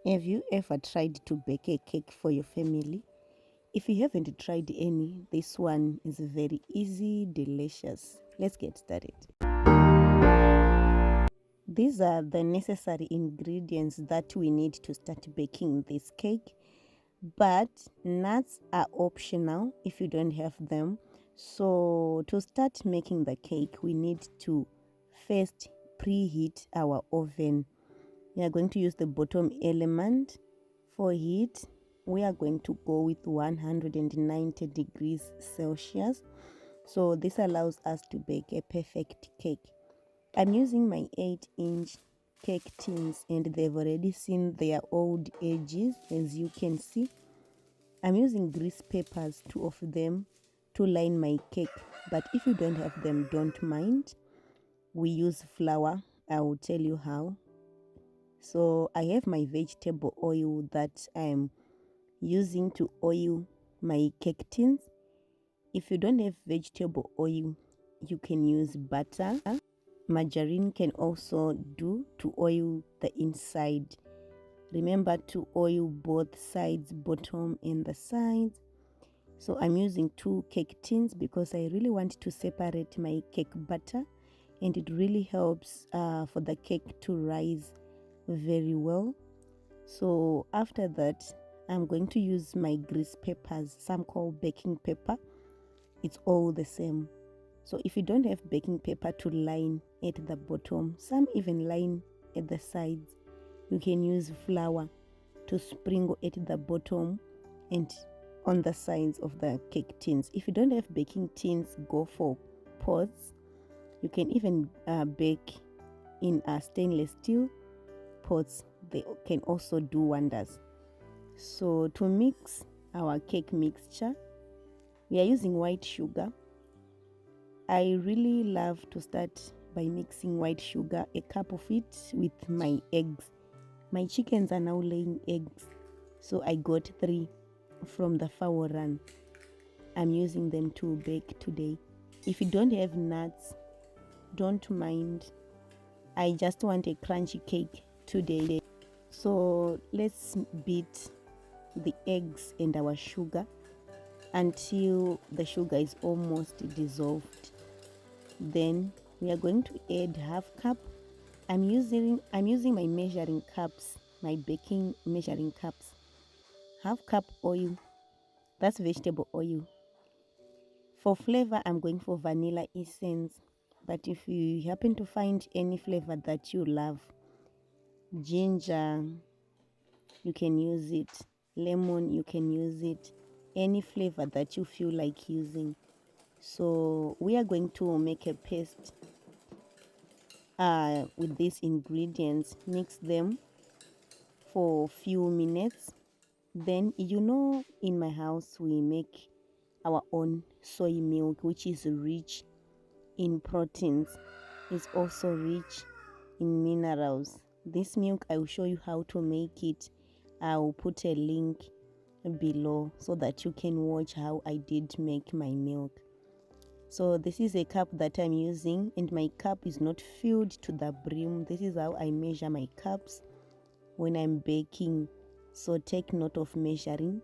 Have you ever tried to bake a cake for your family? If you haven't tried any, this one is very easy, delicious. Let's get started. These are the necessary ingredients that we need to start baking this cake, but nuts are optional if you don't have them. So to start making the cake, we need to first preheat our oven. We are going to use the bottom element. For heat, we are going to go with 190 degrees Celsius. So this allows us to bake a perfect cake. I'm using my 8-inch cake tins and they've already seen their old edges, as you can see. I'm using grease papers, 2 of them, to line my cake, but if you don't have them, don't mind. We use flour. I will tell you how. So I have my vegetable oil that I'm using to oil my cake tins. If you don't have vegetable oil, you can use butter. Margarine can also do to oil the inside. Remember to oil both sides, bottom and the sides. So I'm using 2 cake tins because I really want to separate my cake batter, and it really helps for the cake to rise very well. So after that, I'm going to use my grease papers, some call baking paper. It's all the same. So if you don't have baking paper to line at the bottom, some even line at the sides, you can use flour to sprinkle at the bottom and on the sides of the cake tins. If you don't have baking tins, go for pots. You can even bake in stainless steel pots. They can also do wonders. So to mix our cake mixture, we are using white sugar. I really love to start by mixing white sugar, a cup of it, with my eggs. My chickens are now laying eggs, so I got 3 from the fowl run. I'm using them to bake today. If you don't have nuts, don't mind. I just want a crunchy cake today. So let's beat the eggs and our sugar until the sugar is almost dissolved. Then we are going to add half cup. I'm using my measuring cups, my baking measuring cups. Half cup oil, that's vegetable oil. For flavor, I'm going for vanilla essence, but if you happen to find any flavor that you love, ginger, you can use it. Lemon, you can use it. Any flavor that you feel like using. So we are going to make a paste with these ingredients. Mix them for a few minutes. Then, in my house we make our own soy milk, which is rich in proteins. It's also rich in minerals. This milk, I will show you how to make it. I will put a link below so that you can watch how I did make my milk. So this is a cup that I'm using, and my cup is not filled to the brim. This is how I measure my cups when I'm baking. So take note of measuring.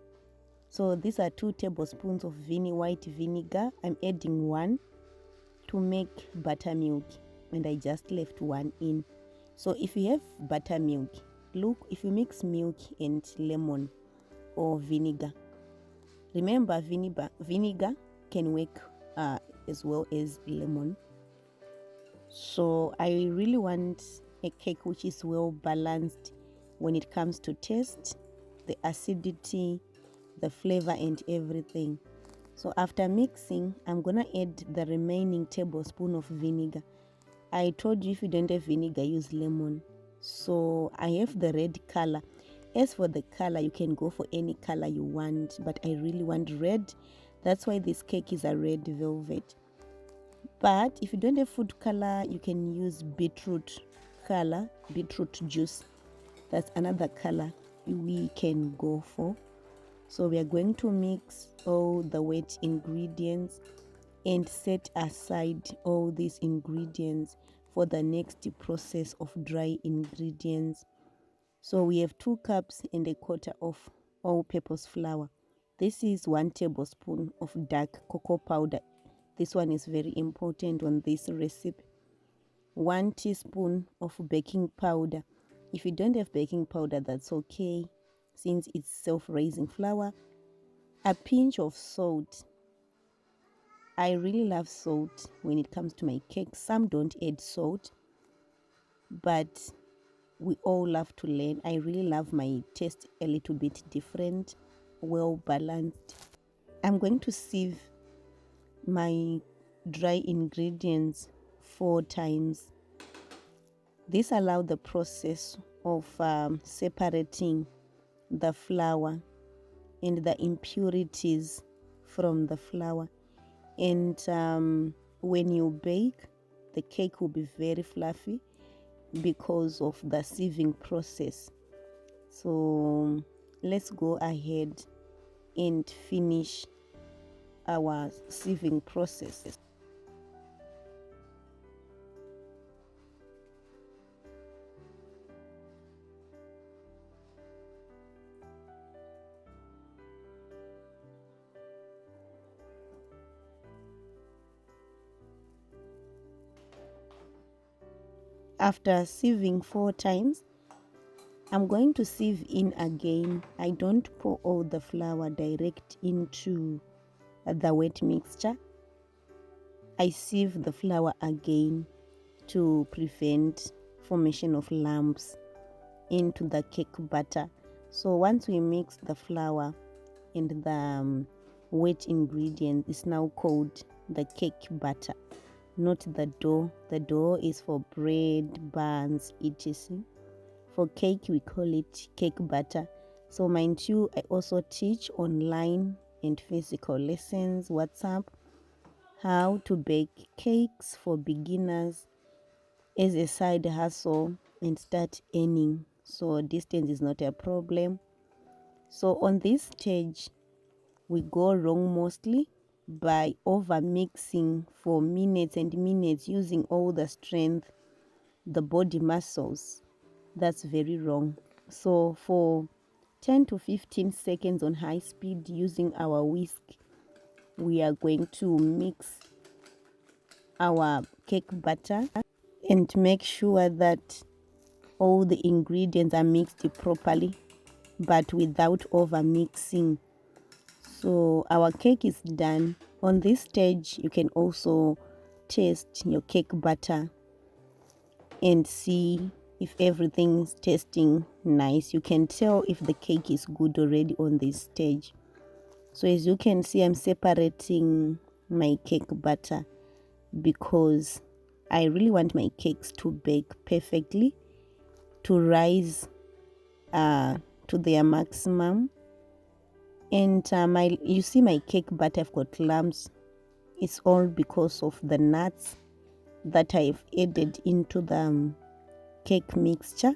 So these are 2 tablespoons of white vinegar. I'm adding 1 to make buttermilk, and I just left 1 in. So if you have buttermilk, look, if you mix milk and lemon or vinegar, remember vinegar can work as well as lemon. So I really want a cake which is well balanced when it comes to taste, the acidity, the flavor and everything. So after mixing, I'm gonna add the remaining tablespoon of vinegar. I told you if you don't have vinegar, use lemon. So I have the red color. As for the color, you can go for any color you want, but I really want red. That's why this cake is a red velvet. But if you don't have food color, you can use beetroot color, beetroot juice. That's another color we can go for. So we are going to mix all the wet ingredients and set aside all these ingredients for the next process of dry ingredients. So we have 2 cups and a quarter of all-purpose flour. This is 1 tablespoon of dark cocoa powder. This one is very important on this recipe. 1 teaspoon of baking powder. If you don't have baking powder, that's okay, since it's self-raising flour. A pinch of salt. I really love salt when it comes to my cake. Some don't add salt, but we all love to learn. I really love my taste a little bit different, well balanced. I'm going to sieve my dry ingredients 4 times. This allows the process of separating the flour and the impurities from the flour. And when you bake, the cake will be very fluffy because of the sieving process. So let's go ahead and finish our sieving process. After sieving 4 times, I'm going to sieve in again. I don't pour all the flour direct into the wet mixture. I sieve the flour again to prevent formation of lumps into the cake batter. So once we mix the flour and the wet ingredient, is now called the cake batter, not the dough. The dough is for bread, buns, etc. For cake, we call it cake batter. So mind you, I also teach online and physical lessons, WhatsApp, how to bake cakes for beginners as a side hustle and start earning. So distance is not a problem. So on this stage, we go wrong mostly by over mixing for minutes and minutes, using all the strength, the body muscles. That's very wrong. So for 10 to 15 seconds on high speed using our whisk, we are going to mix our cake batter and make sure that all the ingredients are mixed properly, but without over mixing. So our cake is done. On this stage, you can also taste your cake batter and see if everything is tasting nice. You can tell if the cake is good already on this stage. So as you can see, I'm separating my cake batter because I really want my cakes to bake perfectly, to rise to their maximum. And you see my cake batter, I've got lumps. It's all because of the nuts that I've added into the cake mixture.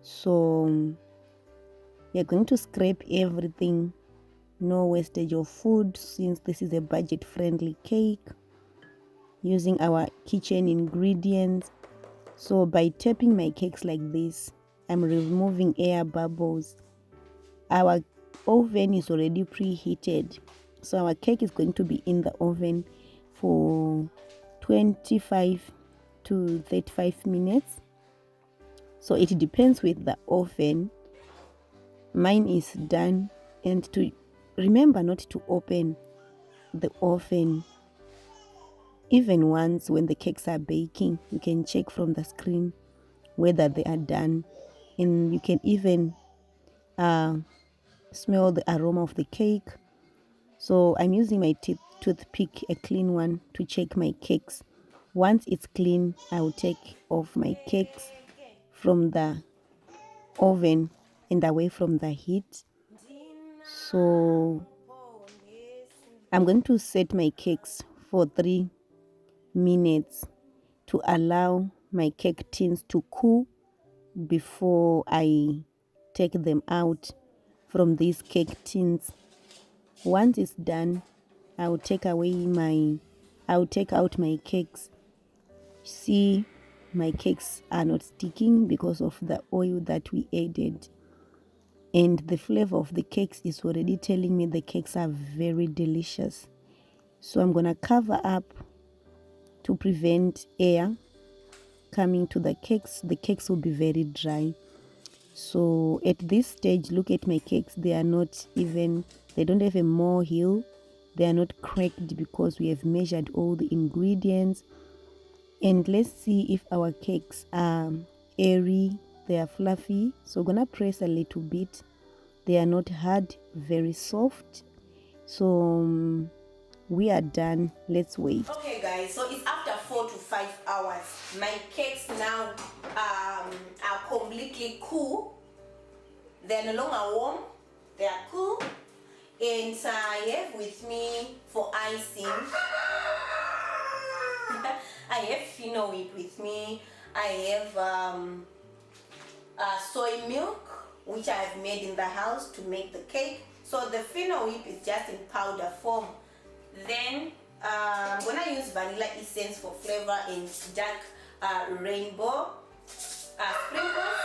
So we're going to scrape everything, no wastage of food, since this is a budget friendly cake, using our kitchen ingredients. So by tapping my cakes like this, I'm removing air bubbles. Our oven is already preheated, so our cake is going to be in the oven for 25 to 35 minutes. So it depends with the oven. Mine is done. And to remember not to open the oven even once when the cakes are baking. You can check from the screen whether they are done, and you can even smell the aroma of the cake. So I'm using my toothpick, a clean one, to check my cakes. Once it's clean, I will take off my cakes from the oven and away from the heat. So I'm going to set my cakes for 3 minutes to allow my cake tins to cool before I take them out from these cake tins. Once it's done, I'll take out my cakes. See, my cakes are not sticking because of the oil that we added, and the flavor of the cakes is already telling me the cakes are very delicious. So I'm gonna cover up to prevent air coming to the cakes. The cakes will be very dry. So at this stage, look at my cakes. They are not even, they don't have a molehill. They are not cracked because we have measured all the ingredients. And let's see if our cakes are airy, they are fluffy. So I'm gonna press a little bit. They are not hard, very soft. So we are done. Let's wait. Okay guys, so it's after 4 to 5 hours. My cakes now are completely cool. They're no longer warm, they are cool. And I have with me for icing I have fino whip with me. I have soy milk, which I have made in the house to make the cake. So the fino whip is just in powder form. Then I'm gonna use vanilla essence for flavor and dark rainbow sprinkles.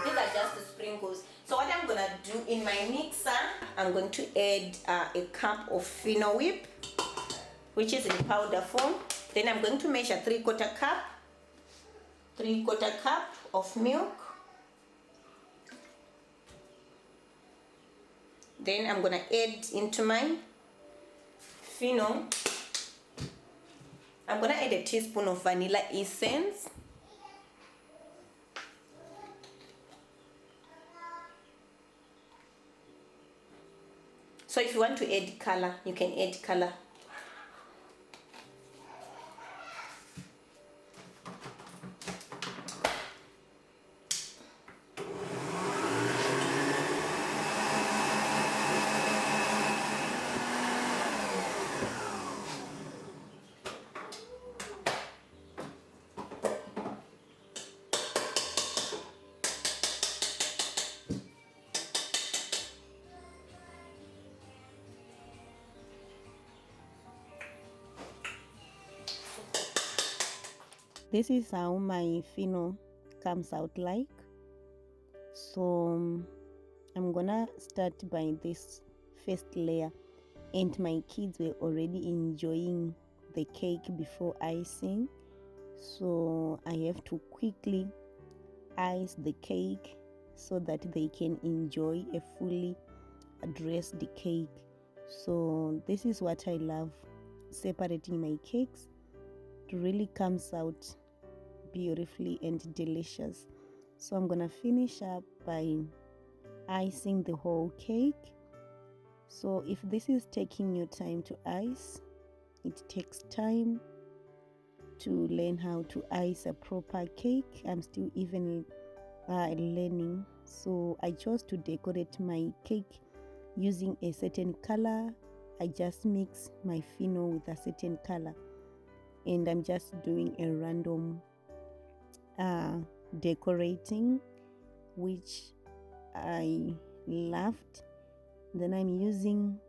These are just the sprinkles. So what I'm gonna do in my mixer, I'm going to add a cup of fino whip, which is in powder form. Then I'm going to measure 3/4 cup of milk. Then I'm gonna add into my fino. I'm gonna add a teaspoon of vanilla essence. So if you want to add color, you can add color. This is how my fino comes out like. So I'm gonna start by this first layer, and my kids were already enjoying the cake before icing, so I have to quickly ice the cake so that they can enjoy a fully dressed cake. So this is what I love, separating my cakes. It really comes out beautifully and delicious. So I'm gonna finish up by icing the whole cake. So if this is taking your time to ice, it takes time to learn how to ice a proper cake. I'm still even learning. So I chose to decorate my cake using a certain color. I just mix my fino with a certain color, and I'm just doing a random decorating, which I loved. Then I'm using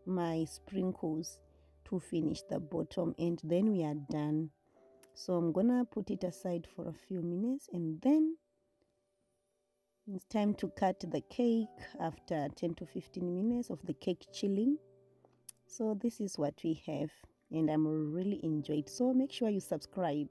my sprinkles to finish the bottom, and then we are done. So I'm gonna put it aside for a few minutes, and then it's time to cut the cake after 10 to 15 minutes of the cake chilling. So this is what we have, and I'm really enjoyed. So make sure you subscribe.